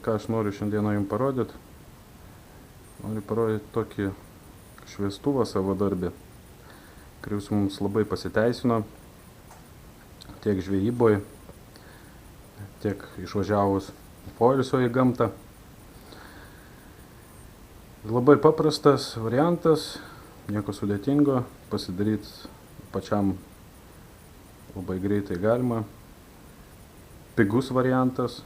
ką aš noriu šiandieną jums parodyti. Noriu parodyti tokį šviestuvą savadarbį, kuris mums labai pasiteisino tiek žvejyboje, tiek išvažiavus poilsio į gamtą. Labai paprastas variantas, nieko sudėtingo, pasidaryti pačiam labai greitai galima. Pigus variantas,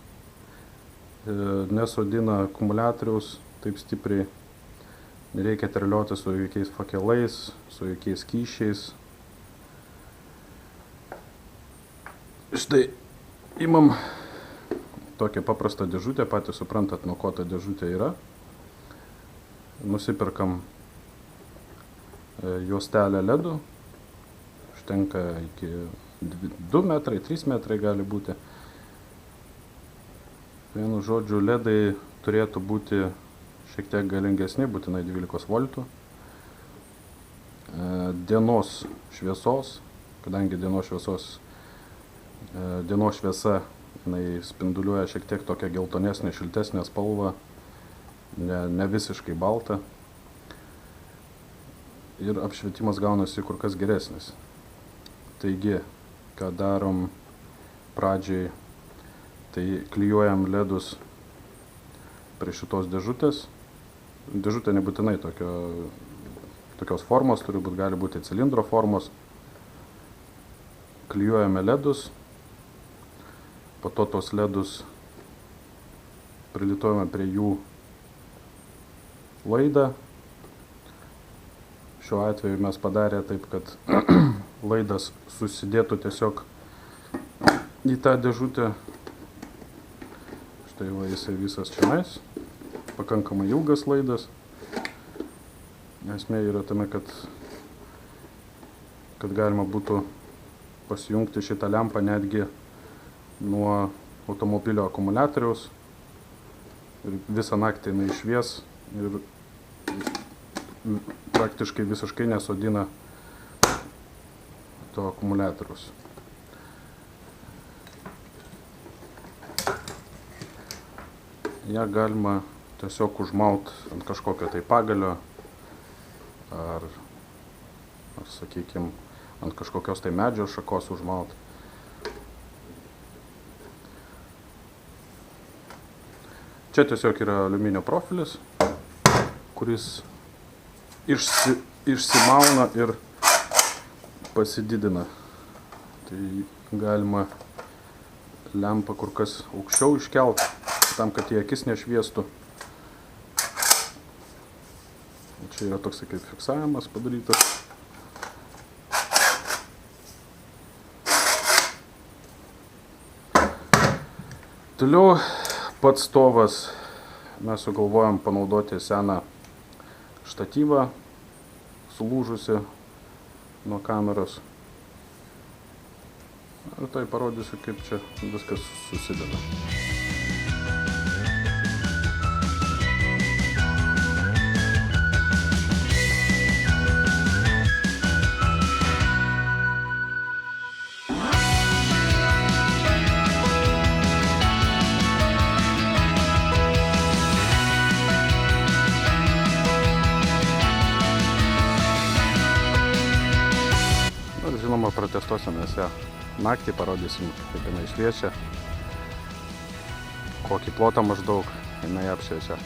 nesodina akumuliatoriaus taip stipriai, nereikia terlioti su jokiais fakelais, su jokiais kyšiais. Štai imam tokią paprastą dėžutę, patys suprantat, nuo ko ta dėžutė yra. Nusiperkam juostelę ledų, užtenka iki 2 metrai, 3 metrai gali būti. Vienu žodžiu, ledai turėtų būti šiek tiek galingesni, būtinai 12 voltų. Dienos šviesos, kadangi dienos šviesa jinai spinduliuoja šiek tiek tokią geltonesnę, šiltesnę spalvą, ne visiškai baltą. Ir apšvietimas gaunasi kur kas geresnis. Taigi, ką darom pradžiai, tai klijuojam ledus prie šitos dėžutės. Dėžutė nebūtinai tokios formos, gali būti cilindro formos. Klijuojame ledus, po to tos ledus prilituojame prie jų laidą. Šiuo atveju mes padarė taip, kad laidas susidėtų tiesiog į tą dėžutę. Štai va, jisai visas čionais, pakankamai ilgas laidas. Esmė yra tame, kad galima būtų pasijungti šitą lempą netgi nuo automobilio akumuliatoriaus. Ir visą naktį jinai švies ir praktiškai visiškai nesodina to akumuliatoriaus. Ja galima tiesiog užmaut ant kažkokio tai pagalio ar sakykime, ant kažkokios tai medžio šakos užmaut. Čia tiesiog yra aliuminio profilis, kuris išsimauna ir pasididina. Tai galima lempą kur kas aukščiau iškelt, tam, kad į akis nešviestų. Čia yra toks kaip fiksavimas padarytas. Toliau pats stovas mes sugalvojom panaudoti seną štatyvą, sulūžusi nuo kameros. Ir tai parodysiu, kaip čia viskas susideda. Žinoma, protestuosim mes ją naktį, parodysim, kaip jinai šviečia, kokį plotą maždaug jinai apšviečia.